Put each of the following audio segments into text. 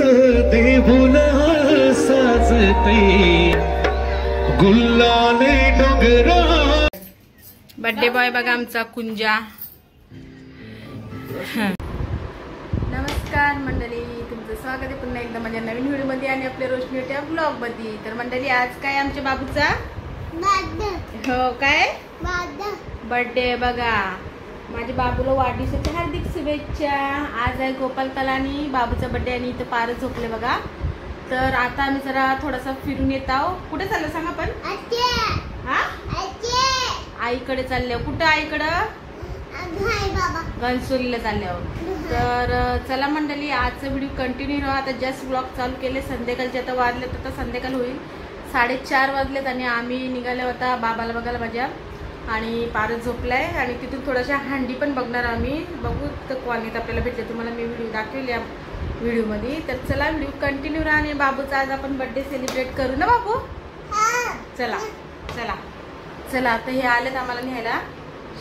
देऊन साजते गुल्लाने डोंगरा। Birthday boy बघा आमचा कुंजा। नमस्कार मंडळी, तुमचं स्वागत आहे पुन्हा एकदा माझ्या नवीन व्हिडिओ मध्ये आणि आपल्या रोशनी होत्या ब्लॉग मध्ये। तर मंडळी आज काय आमच्या बाबूचा हो काय बर्थडे बघा। माझ्या बाबूला वाढदिवसाच्या हार्दिक शुभेच्छा। आज आहे गोपाल कलानी बाबूचा बर्थडे आणि इथं पार झोपले बघा। तर आता आम्ही जरा थोडासा फिरून येत आहोत। कुठे चाललं सांगा पण? आईकडे चालले। कुठं आईकडं? घनसोलीला चालले आहोत। तर चला मंडळी आजचा व्हिडिओ कंटिन्यू राहा। आता जस्ट ब्लॉग चालू केले संध्याकाळचे, आता वाजलेत, आता संध्याकाळ होईल 4:30 वाजलेत आणि आम्ही निघाले होता बाबाला बघायला माझ्या। आणि पारच झोपलाय आणि तिथून थोड्याशा हंडी पण बघणार आम्ही, बघू तर कॉलनीत आपल्याला भेटले। तुम्हाला मी व्हिडिओ दाखवेल या व्हिडिओमध्ये। तर चला व्हिडिओ कंटिन्यू राहा आणि बाबूचा आज आपण बर्थडे सेलिब्रेट करू ना बाबू। चला चला चला आता हे आलेत आम्हाला न्यायला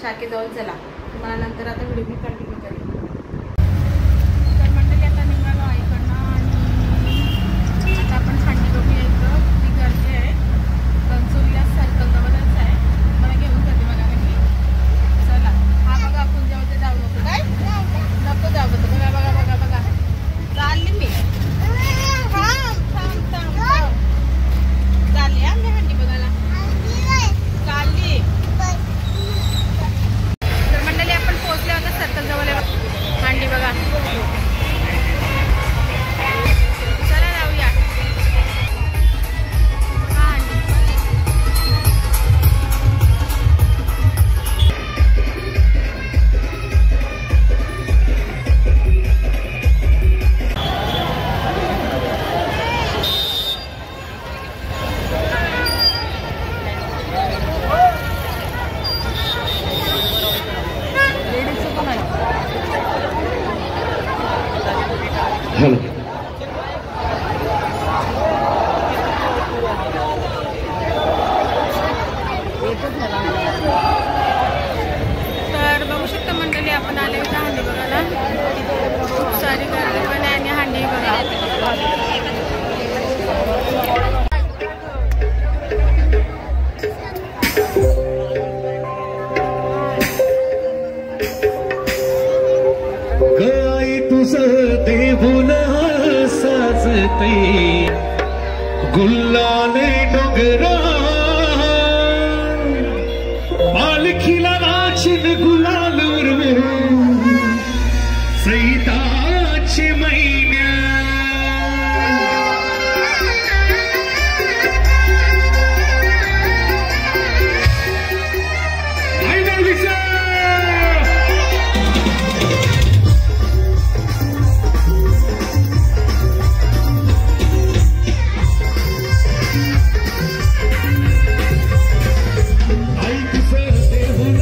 शाखेजवळ। चला तुम्हाला नंतर आता व्हिडिओ मी कंटिन्यू करेन। तर मंडळी आता निघालो आईकडनं आणि आता आपण हंडी बघू यायचं। किती गर्दी आहे, घनसोलीला सर्कल जवळच आहे, मला घेऊन जाते बघा मी। चला हा बघा कुंजामध्ये जाऊ नको काय नको जाऊ बघा बघा बघा बघा चालली मी। चालली हा मी हंडी बघायला चालली। तर मंडळी आपण पोहोचले होते सर्कल जवळ, हंडी बघा। चला जाऊया हा हंडी। तर बघू शकता मंडळी आपण आले होते हंडी बघायला। खूप सारी गर्दी पण आहे आणि हंडी बघा। गाई तुझं देऊन साजते गुल्लाने डोंगरा। पालखीला नाचिन गुलाल उरवून सैताचे महिन्या। आई तुझं देऊन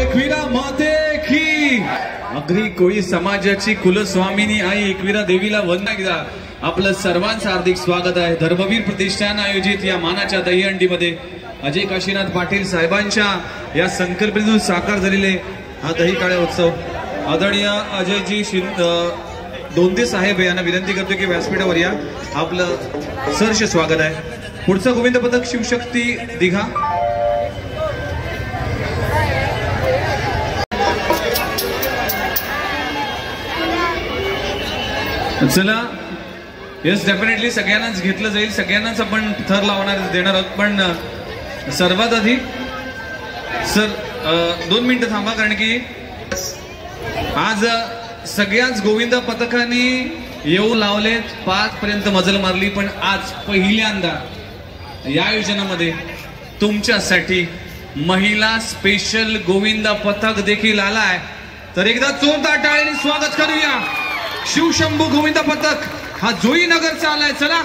एकवीरा माते की अग्री कोळी समाजाची कुलस्वामिनी आई एकवीरा देवीला वंदना एकदा आपलं सर्वांचं हार्दिक स्वागत आहे. धर्मवीर प्रतिष्ठान आयोजित या मानाच्या दहीहंडीमध्ये अजय काशीनाथ पाटील साहेबांच्या या संकल्पनेतून साकार झालेले हा दही काळ्या उत्सव आदरणीय अजयजी दोंदे साहेब यांना विनंती करतो की व्यासपीठावर या. आपलं सहर्ष स्वागत आहे. पुढचं गोविंद पथक शिवशक्ती दिघा. चला येस डेफिनेटली सगळ्यांनाच घेतलं जाईल, सगळ्यांनाच आपण थर लावणार देणार आहोत. पण सर्वात आधी सर 2 मिनिटं थांबा, कारण की आज सगळ्याच गोविंद पथकाने येऊ लावलेत 5 पर्यंत मजल मारली. पण आज पहिल्यांदा या आयोजनामध्ये तुमच्यासाठी महिला स्पेशल गोविंद पथक देखील आलाय. तर एकदा जोरदार टाळ्यांनी स्वागत करूया. शिवशंभू गोविंद पथक हा जोईनगरचा आलाय. चला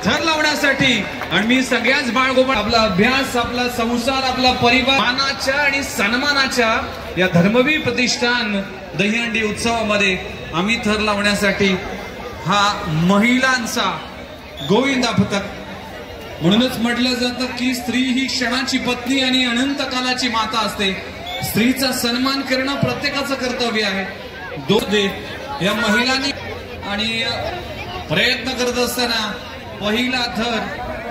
थर लावण्यासाठी. आणि मी सगळ्याच बाळगोपाळ आपला अभ्यास, आपला संसार, आपला परिवार मानाच्या आणि सन्मानाच्या या धर्मवीर प्रतिष्ठान दहीहंडी उत्सवामध्ये आम्ही थर लावण्यासाठी हा महिलांचा गोविंदा पथक. म्हणूनच म्हटलं जातं की स्त्री ही क्षणाची पत्नी आणि अनंत कालाची माता असते. स्त्रीचा सन्मान करणं प्रत्येकाचं कर्तव्य आहे. या महिलांनी आणि प्रयत्न करत असताना पहिला थर,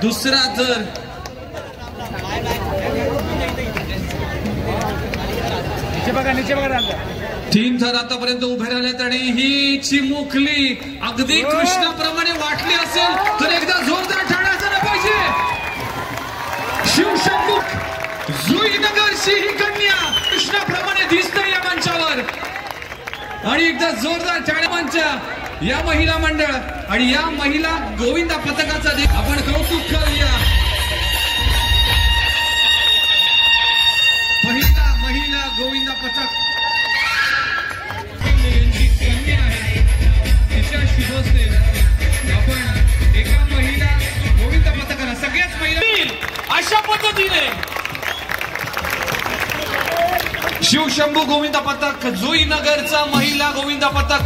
दुसरा थर, तीन थर आतापर्यंत उभे राहिलेत. आणि ही चिमुकली अगदी कृष्णाप्रमाणे वाटली असेल तर एकदा जोरदार टाळ्या झाला पाहिजे. शिवशंभू जुईनगरची ही कन्या कृष्णाप्रमाणे दिसते या मंचावर. आणि एकदा जोरदार टाळ्या मंचा या महिला मंडळ आणि या महिला गोविंदा पथकाचा आपण कौतुक करूया. पहिला महिला गोविंदा पथक कन्या आहे, तिच्या शुभस्ते आपण एका महिला गोविंदा पथकाला सगळ्याच महिला अशा पद्धतीने शिवशंभू गोविंदा पथक जुईनगरचा महिला गोविंदा पथक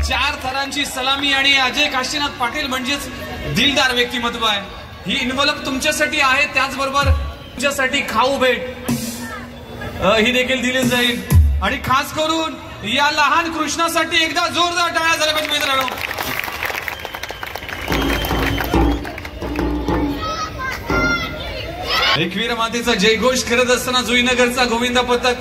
4 थरांची सलामी. आणि अजय काशीनाथ पाटील म्हणजेच दिलदार व्यक्तिमत्व आहे. ही इन्व्हॉल्व तुमच्यासाठी आहे. त्याचबरोबर तुमच्यासाठी खाऊ भेट ही देखील दिली जाईल. आणि खास करून या लहान कृष्णासाठी एकदा जोरदार टाळ्या झाल्या पाहिजे मित्रांनो. एकवीर मातेचा जयघोष करत असताना जुईनगरचा गोविंदा पथक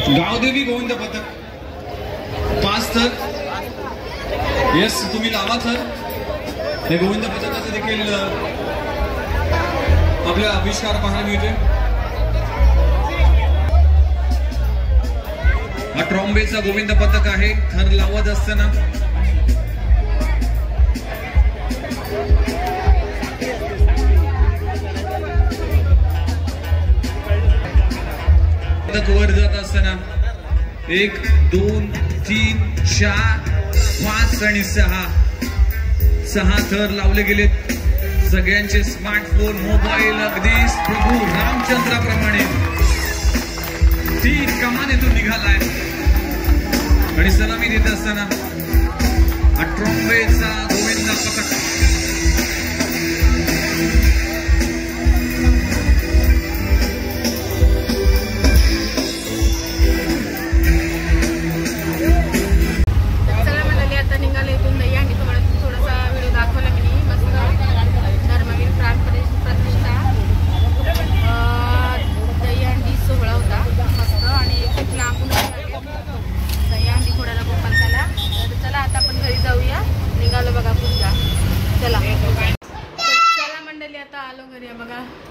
गावदेवी गोविंद पथक 5 थर. येस तुम्ही लावा थर. हे गोविंद पथकाचे देखील आपल्या आविष्कार पाहायला मिळते. हा ट्रॉम्बेचा गोविंद पथक आहे. थर लावत असताना वर जात असताना 1 2 3 4 5 आणि 6 थर लावले गेलेत. सगळ्यांचे स्मार्टफोन, मोबाईल अगदी प्रभू रामचंद्राप्रमाणे 3 कमानीतून निघालाय. आणि सलामी देत असताना ट्रॉम्बेचा गोविंदा पथक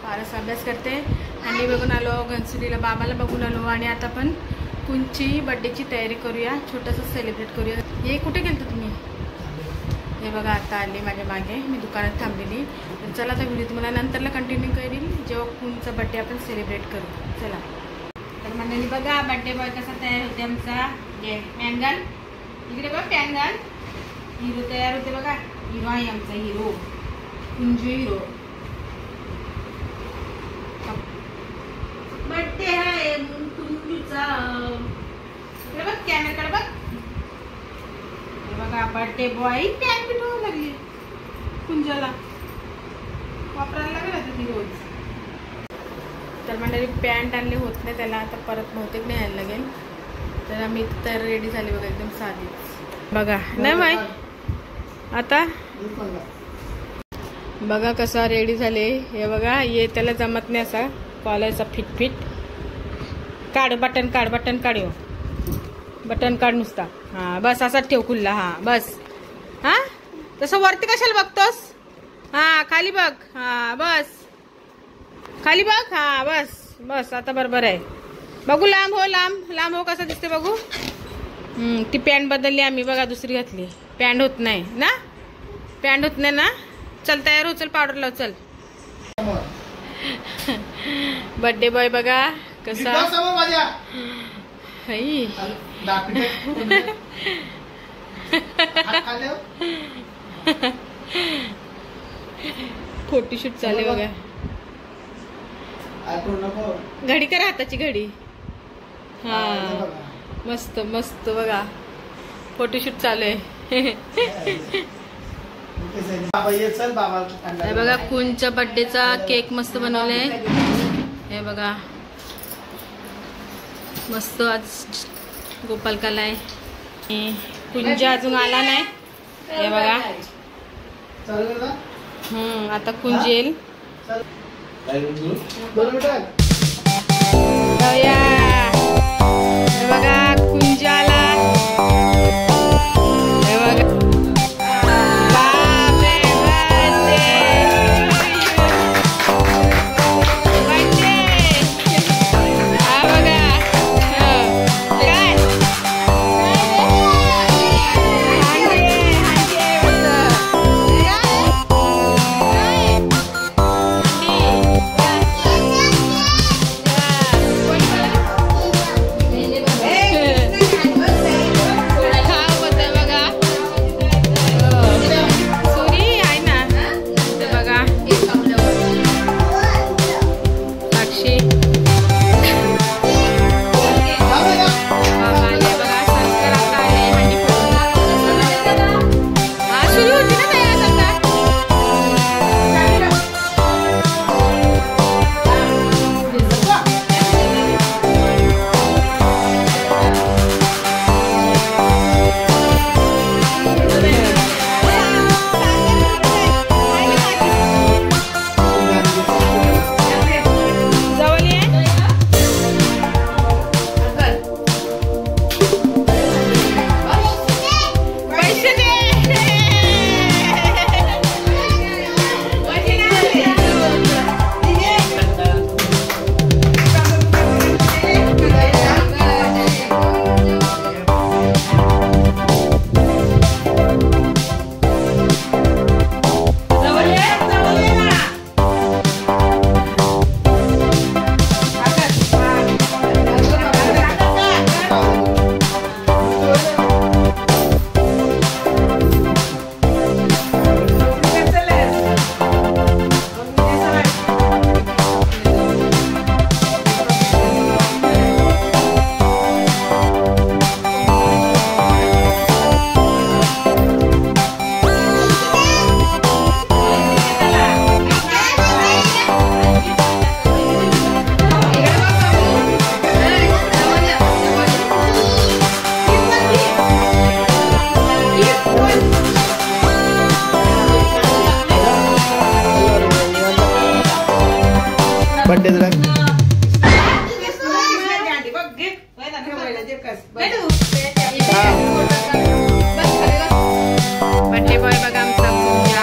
फारच अभ्यास करते. हंडी बघून आलो, घनसुलीला बाबाला बघून आलो. आणि आता आपण कुंची बर्थडेची तयारी करूया, छोटंसं सेलिब्रेट करूया. हे कुठे गेलतो तुम्ही? हे बघा आता आले माझ्या मागे, मी दुकानात थांबलेली. तर चला आता व्हिडिओ तुम्हाला नंतरला कंटिन्यू करील जेव्हा कुंचा बर्थडे आपण सेलिब्रेट करू. चला तर मंडळी बघा बर्थडे बॉय कसा तयार होते आमचा. मँगल इकडे बघ, मँगल हिरो तयार होते बघा. हिरो आहे आमचा हिरो. कुंज हिरो बर्थडे आहे कुंजूचा. इकडे बघ कॅमेराकडे बघ. हे बघा बर्थडे बॉय पॅन पिटवू लागली कुंजाला. वापरायला लागेल आता ती रोज. तर मंडळी पॅन्ट आणले होत नाही त्याला, आता परत बहुतेक नाही यायला लागेल. तर आम्ही तर रेडी झाली बघा एकदम साधीच बघा. नाही माय आता बघा कसा रेडी झाले. हे बघा ये त्याला जमत नाही असा कॉलरचा फिट. काढ बटन काढ बटन काढ नुसता. हा बस असाच ठेव खुल्ला. हा बस. हा तसं वरती कशाला बघतोस. हा खाली बघ. हा बस खाली बघ. हा बस आता बरोबर आहे. बघू लांब हो कसं दिसते बघू. ती पॅन्ट बदलली आम्ही बघा, दुसरी घातली. पॅन्ट होत नाही ना. चल तयार हो, चल पावडर लाव चल. बर्थडे बॉय बघा कसा. फोटोशूट चालू बघा. घडी करा हाताची घडी. हा मस्त बघा फोटोशूट चालू आहे. हे बघा कुंजच्या बर्थडेचा केक मस्त बनवले. हे बघा मस्त आज गोपालकाला आहे. कुंज अजून आला नाही. हे बघा आता कुंज येईल. हे बघा कुंज आला. हे बघा बर्थडे बॉय बघा आमचा पूजा.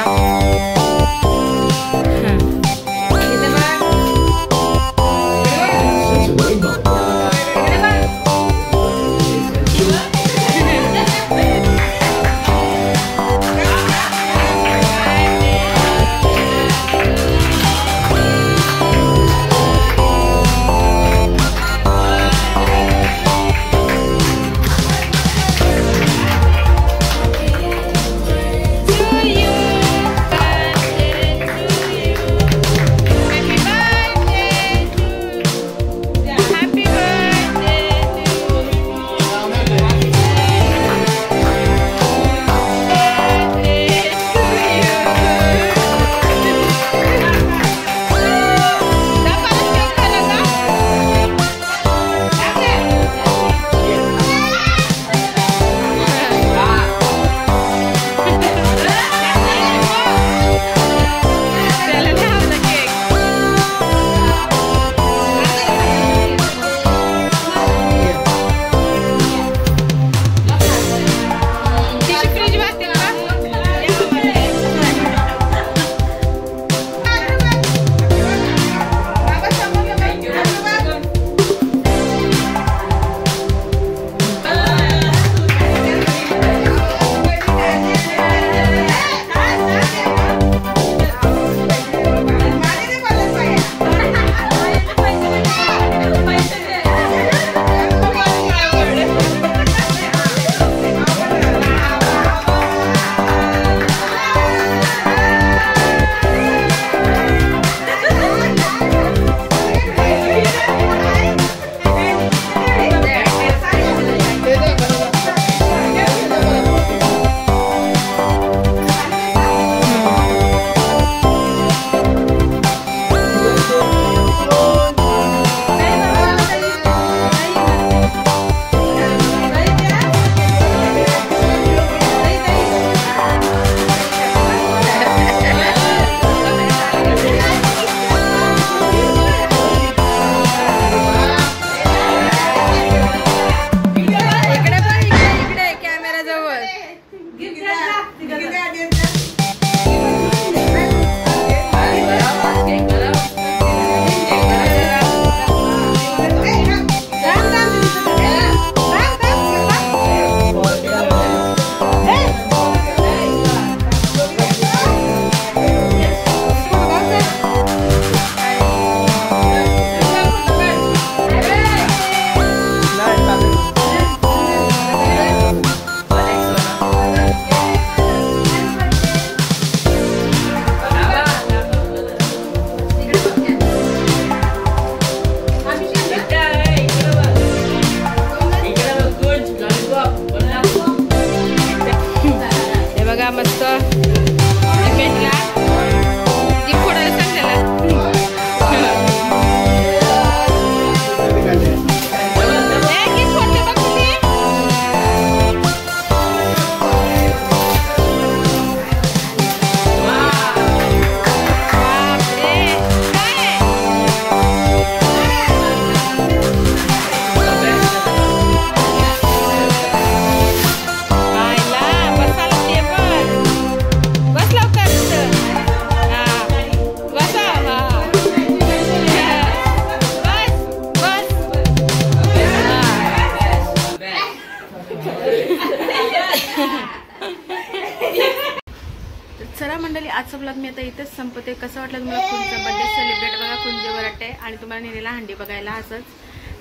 मी आता इथंच संपते. कसं वाटलं तुम्हाला कुंजचा बर्थडे सेलिब्रेट बघा, कुंज वरटे आणि तुम्हाला नेलेला हंडी बघायला असंच.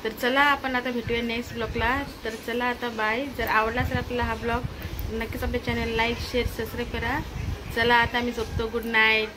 तर चला आपण आता भेटूया नेक्स्ट ब्लॉगला. तर चला आता बाय. जर आवडला असेल आपल्याला हा ब्लॉग नक्कीच आपल्या चॅनल लाईक शेअर सबस्क्राईब करा. चला आता मी झोपतो. Good night.